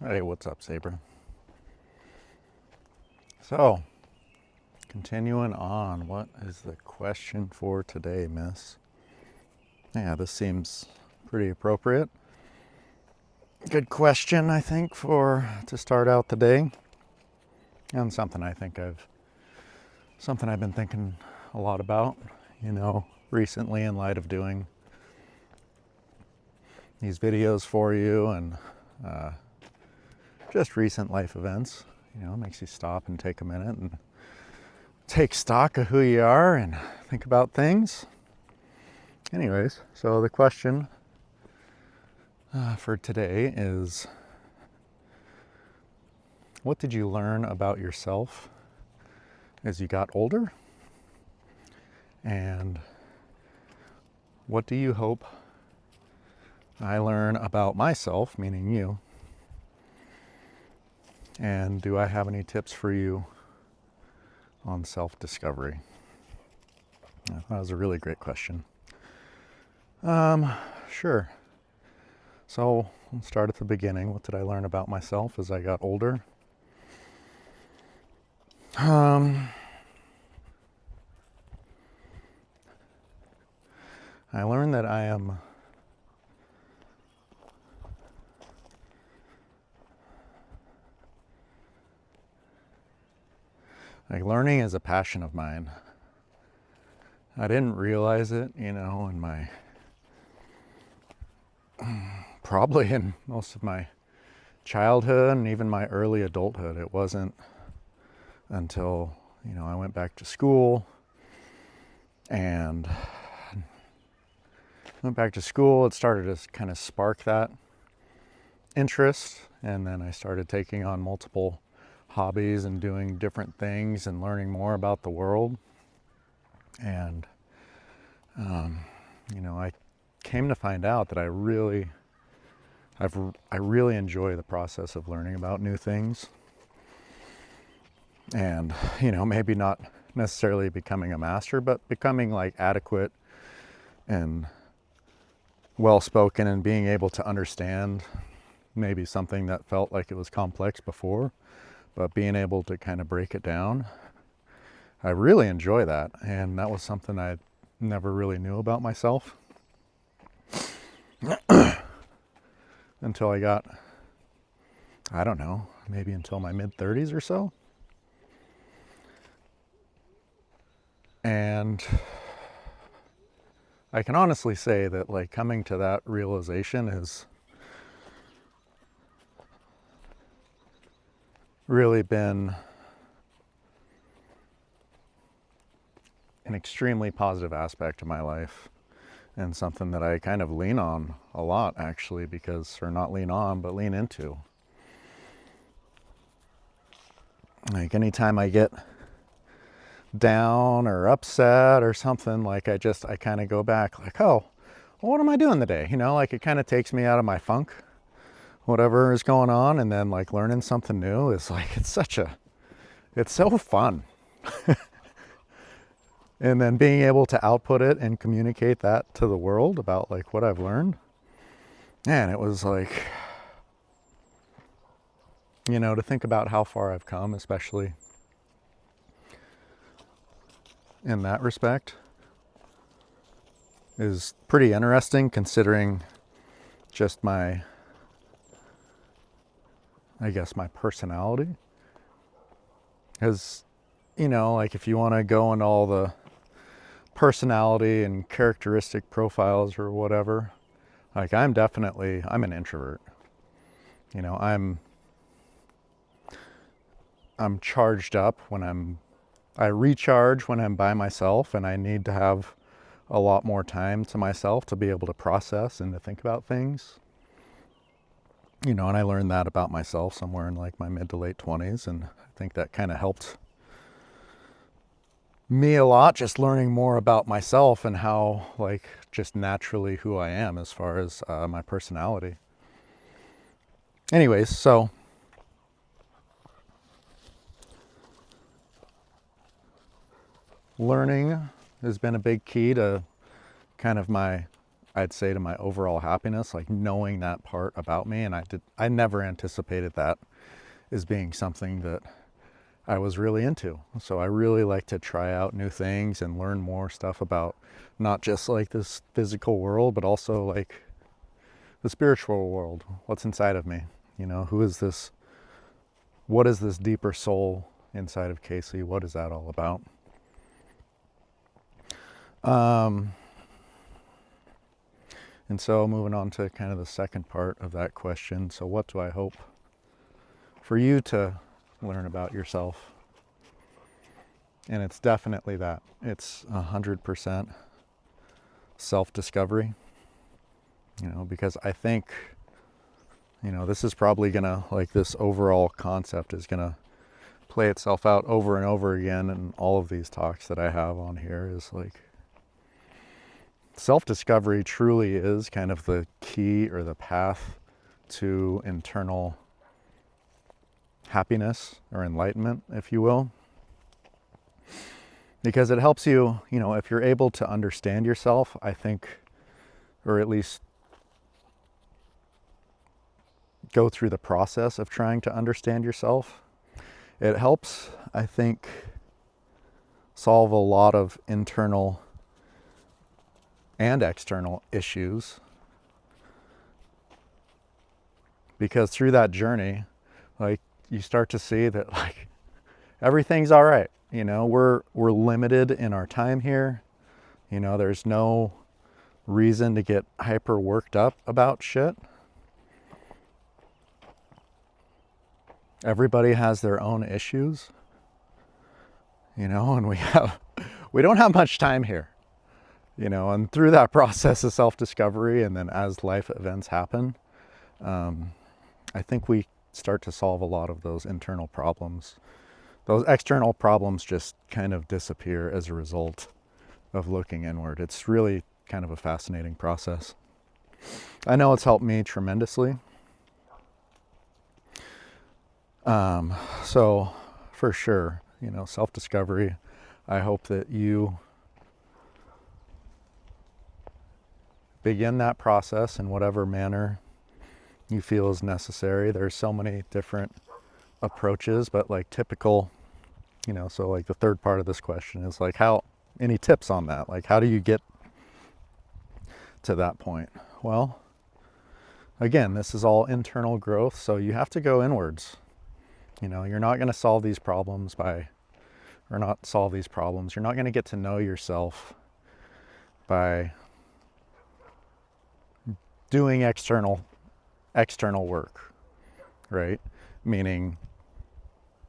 Hey, what's up, Saber? So, continuing on, what is the question for today, miss? Yeah, this seems pretty appropriate. Good question, I think, for to start out the day. And something I've been thinking a lot about, recently in light of doing these videos for you and just recent life events. It makes you stop and take a minute and take stock of who you are and think about things. Anyways, so the question for today is, what did you learn about yourself as you got older? And what do you hope I learn about myself, meaning you? And do I have any tips for you on self-discovery? I thought it was a really great question. Sure. So let's start at the beginning. What did I learn about myself as I got older? I learned that I am learning is a passion of mine. I didn't realize it, in my probably in most of my childhood and even my early adulthood. It wasn't until, I went back to school and it started to kind of spark that interest. And then I started taking on multiple hobbies and doing different things and learning more about the world. And, I came to find out that I really enjoy the process of learning about new things. And, maybe not necessarily becoming a master, but becoming like adequate and well-spoken and being able to understand maybe something that felt like it was complex before, but being able to kind of break it down. I really enjoy that. And that was something I never really knew about myself until I got, I don't know, maybe until my mid-30s or so. And I can honestly say that like coming to that realization has really been an extremely positive aspect of my life, and something that I kind of lean on a lot, actually, or not lean on, but lean into. Like anytime I get down or upset or something, like I kind of go back like, oh, well, what am I doing today? Like it kind of takes me out of my funk, whatever is going on. And then like learning something new is like, it's so fun. And then being able to output it and communicate that to the world about like what I've learned. Man, it was like, to think about how far I've come, especially in that respect, is pretty interesting, considering just my personality. Because, like if you want to go into all the personality and characteristic profiles or whatever, like I'm an introvert. I'm charged up I recharge when I'm by myself, and I need to have a lot more time to myself to be able to process and to think about things. And I learned that about myself somewhere in like my mid to late 20s, and I think that kind of helped me a lot, just learning more about myself and how like just naturally who I am as far as my personality. Anyways, so learning has been a big key to kind of my I'd say, to my overall happiness, like knowing that part about me. And I never anticipated that as being something that I was really into. So I really like to try out new things and learn more stuff about not just like this physical world, but also like the spiritual world. What's inside of me? You know, who is this? What is this deeper soul inside of Casey? What is that all about? And so moving on to kind of the second part of that question. So what do I hope for you to learn about yourself? And it's definitely that. It's 100% self-discovery, you know, because I think, you know, this is probably gonna, like, this overall concept is gonna play itself out over and over again in all of these talks that I have on here, is like, self-discovery truly is kind of the key or the path to internal happiness or enlightenment, if you will. Because it helps you, you know, if you're able to understand yourself, I think, or at least go through the process of trying to understand yourself, it helps, I think, solve a lot of internal and external issues. Because through that journey, like, you start to see that, like, everything's all right. You know, we're limited in our time here. You know, there's no reason to get hyper worked up about shit. Everybody has their own issues, you know, and we don't have much time here, you know, and through that process of self-discovery, and then as life events happen, I think we start to solve a lot of those internal problems. Those external problems just kind of disappear as a result of looking inward. It's really kind of a fascinating process. I know it's helped me tremendously. So for sure, you know, self-discovery, I hope that you begin that process in whatever manner you feel is necessary. There's so many different approaches, but like typical, you know, so like the third part of this question is like, how, any tips on that? Like, how do you get to that point? Well, again, this is all internal growth, so you have to go inwards. You know, you're not going to solve these problems you're not going to get to know yourself by doing external work, right? Meaning,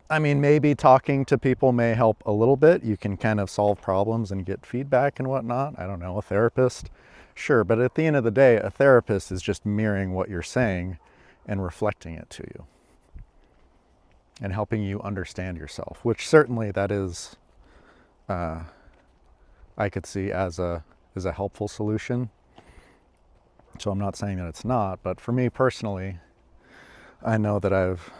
I mean, maybe talking to people may help a little bit. You can kind of solve problems and get feedback and whatnot. I don't know, a therapist, sure. But at the end of the day, a therapist is just mirroring what you're saying and reflecting it to you and helping you understand yourself, which certainly that is, I could see as a helpful solution. So I'm not saying that it's not, but for me personally, I know that I've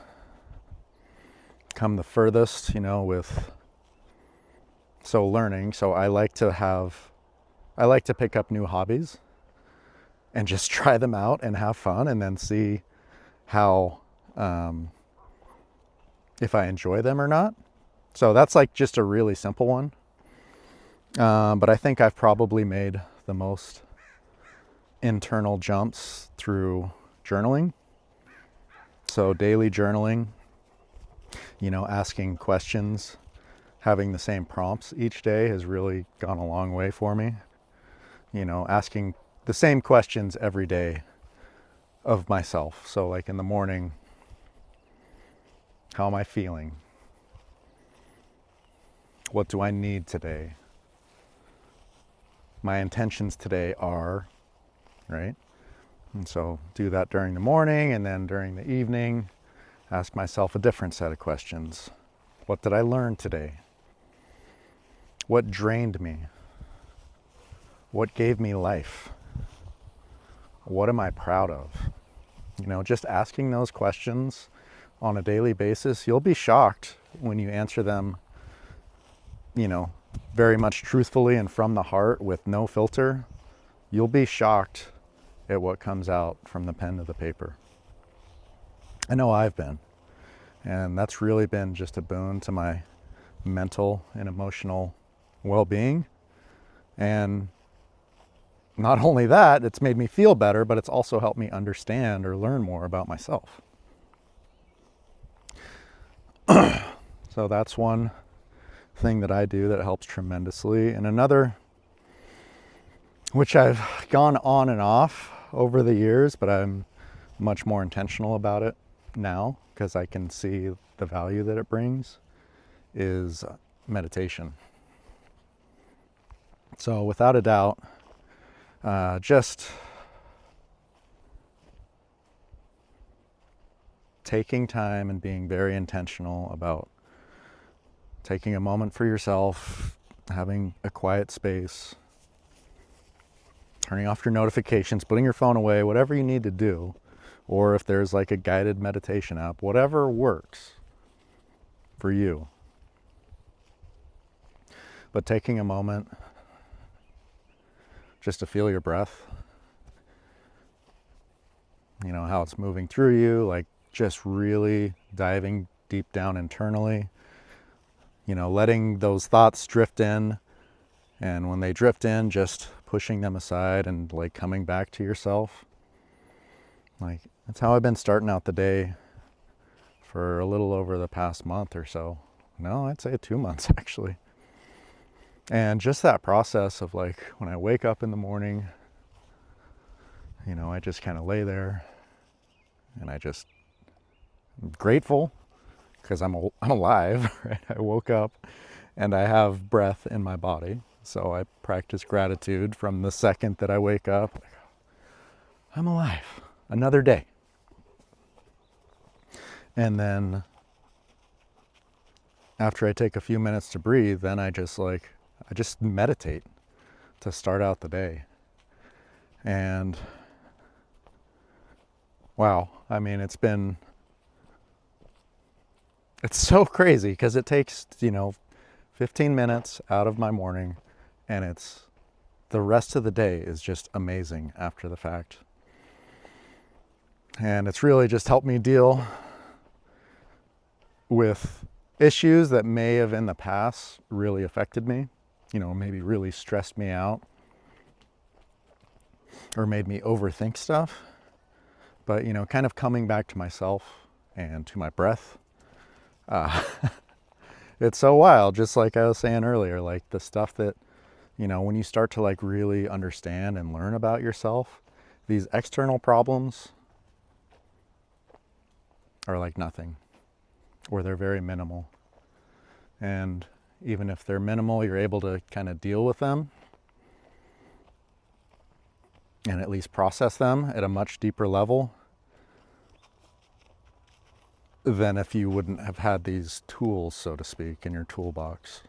come the furthest, you know, with learning. So I like to pick up new hobbies and just try them out and have fun, and then see how, if I enjoy them or not. So that's like just a really simple one. But I think I've probably made the most internal jumps through journaling. So daily journaling, you know, asking questions, having the same prompts each day has really gone a long way for me. You know, asking the same questions every day of myself. So like in the morning, how am I feeling? What do I need today? My intentions today are, right? And so do that during the morning, and then during the evening, ask myself a different set of questions. What did I learn today? What drained me? What gave me life? What am I proud of? You know, just asking those questions on a daily basis, you'll be shocked when you answer them, you know, very much truthfully and from the heart with no filter. you'll be shocked at what comes out from the pen to the paper. I know I've been. And that's really been just a boon to my mental and emotional well-being. And not only that, it's made me feel better, but it's also helped me understand or learn more about myself. So that's one thing that I do that helps tremendously. And another, which I've gone on and off over the years, but I'm much more intentional about it now because I can see the value that it brings, is meditation. So without a doubt, just taking time and being very intentional about taking a moment for yourself, having a quiet space, turning off your notifications, putting your phone away, whatever you need to do, or if there's like a guided meditation app, whatever works for you. But taking a moment just to feel your breath, you know, how it's moving through you, like just really diving deep down internally, you know, letting those thoughts drift in, and when they drift in, just pushing them aside and like coming back to yourself. Like, that's how I've been starting out the day for a little over the past month or so. No, I'd say 2 months actually. And just that process of like, when I wake up in the morning, you know, I just kind of lay there and I'm grateful because I'm alive, right? I woke up and I have breath in my body. So I practice gratitude from the second that I wake up. I'm alive, another day. And then after I take a few minutes to breathe, then I just meditate to start out the day. And wow, I mean, it's so crazy because it takes, 15 minutes out of my morning, and the rest of the day is just amazing after the fact. And it's really just helped me deal with issues that may have in the past really affected me, maybe really stressed me out or made me overthink stuff. But, kind of coming back to myself and to my breath, it's so wild, just like I was saying earlier, like the stuff that, when you start to like really understand and learn about yourself, these external problems are like nothing, or they're very minimal. And even if they're minimal, you're able to kind of deal with them and at least process them at a much deeper level than if you wouldn't have had these tools, so to speak, in your toolbox.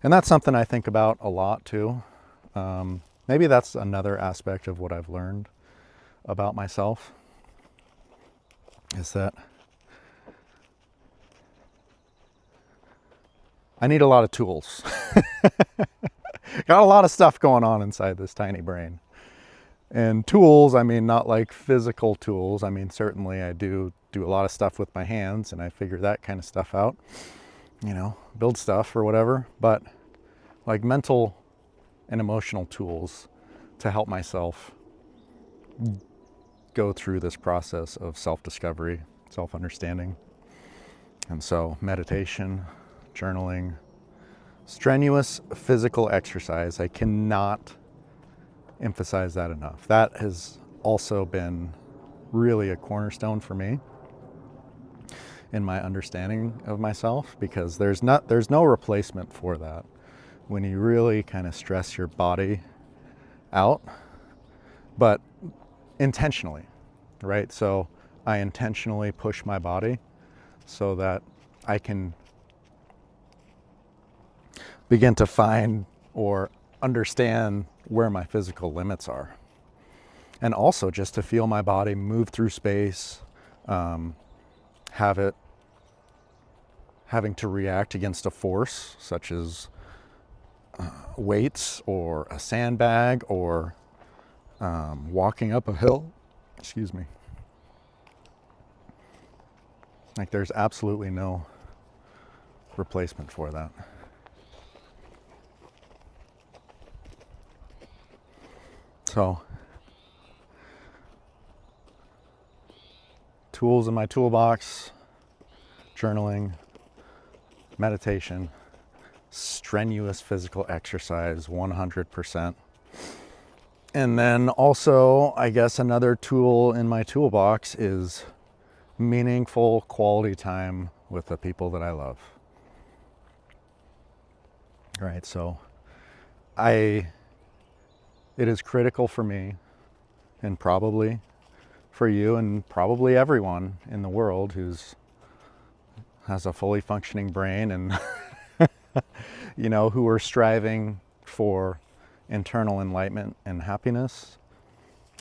And that's something I think about a lot too. Maybe that's another aspect of what I've learned about myself, is that I need a lot of tools. Got a lot of stuff going on inside this tiny brain. And tools, I mean, not like physical tools. I mean, certainly I do a lot of stuff with my hands and I figure that kind of stuff out, build stuff or whatever, but like mental and emotional tools to help myself go through this process of self-discovery, self-understanding. And so meditation, journaling, strenuous physical exercise, I cannot emphasize that enough. That has also been really a cornerstone for me in my understanding of myself, because there's no replacement for that when you really kind of stress your body out, but intentionally, right? So I intentionally push my body so that I can begin to find or understand where my physical limits are. And also just to feel my body move through space, having to react against a force such as weights or a sandbag or walking up a hill, excuse me. Like there's absolutely no replacement for that. So, tools in my toolbox: journaling, meditation, strenuous physical exercise, 100%. And then also, I guess another tool in my toolbox is meaningful quality time with the people that I love. Right, so it is critical for me, and probably for you, and probably everyone in the world has a fully functioning brain and you know, who are striving for internal enlightenment and happiness.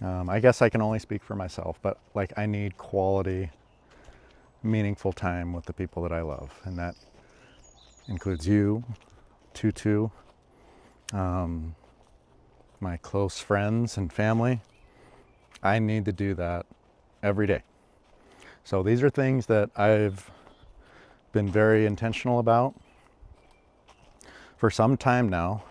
I guess I can only speak for myself, but like I need quality, meaningful time with the people that I love, and that includes you, Tutu, my close friends and family. I need to do that every day. So these are things that I've been very intentional about for some time now.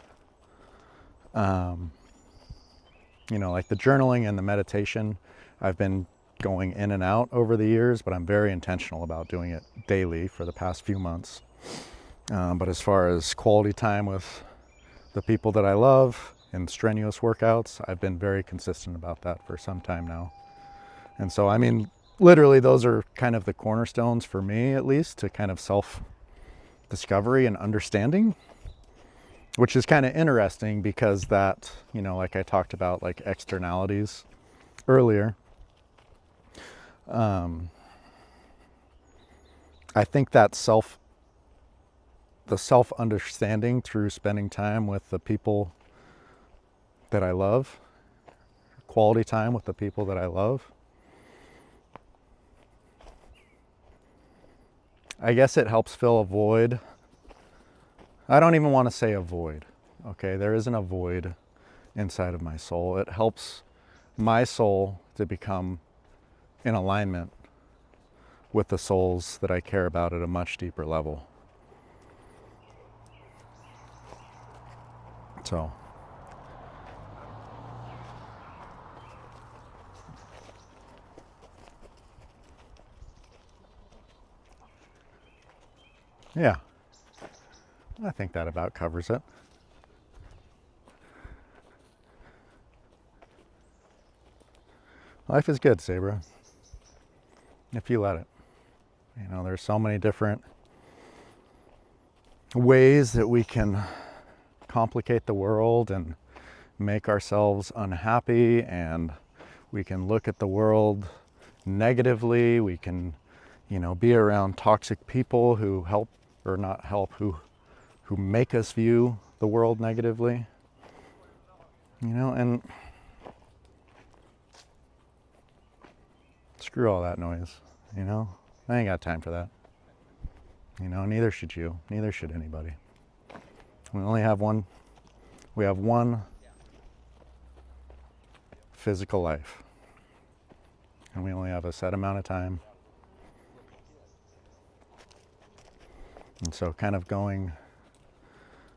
You know, like the journaling and the meditation, I've been going in and out over the years, but I'm very intentional about doing it daily for the past few months. But as far as quality time with the people that I love and strenuous workouts, I've been very consistent about that for some time now. And so, I mean, literally those are kind of the cornerstones for me, at least, to kind of self-discovery and understanding, which is kind of interesting because that, you know, like I talked about, like externalities earlier. I think that the self-understanding through spending time with the people that I love, quality time with the people that I love, I guess it helps fill a void. I don't even want to say a void, okay? There isn't a void inside of my soul. It helps my soul to become in alignment with the souls that I care about at a much deeper level. So, yeah, I think that about covers it. Life is good, Sabra, if you let it. You know, there's so many different ways that we can complicate the world and make ourselves unhappy, and we can look at the world negatively. We can, you know, be around toxic people who help or not help, who make us view the world negatively. You know, and screw all that noise, you know? I ain't got time for that. You know, neither should you, neither should anybody. We only have one, we have one physical life. And we only have a set amount of time. And so kind of going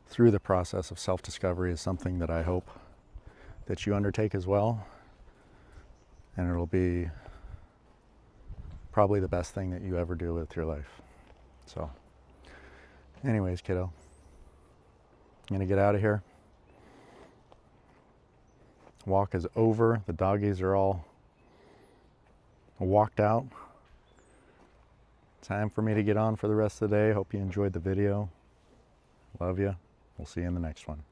through the process of self-discovery is something that I hope that you undertake as well. And it'll be probably the best thing that you ever do with your life. So anyways, kiddo, I'm gonna get out of here. Walk is over. The doggies are all walked out. Time for me to get on for the rest of the day. Hope you enjoyed the video. Love you. We'll see you in the next one.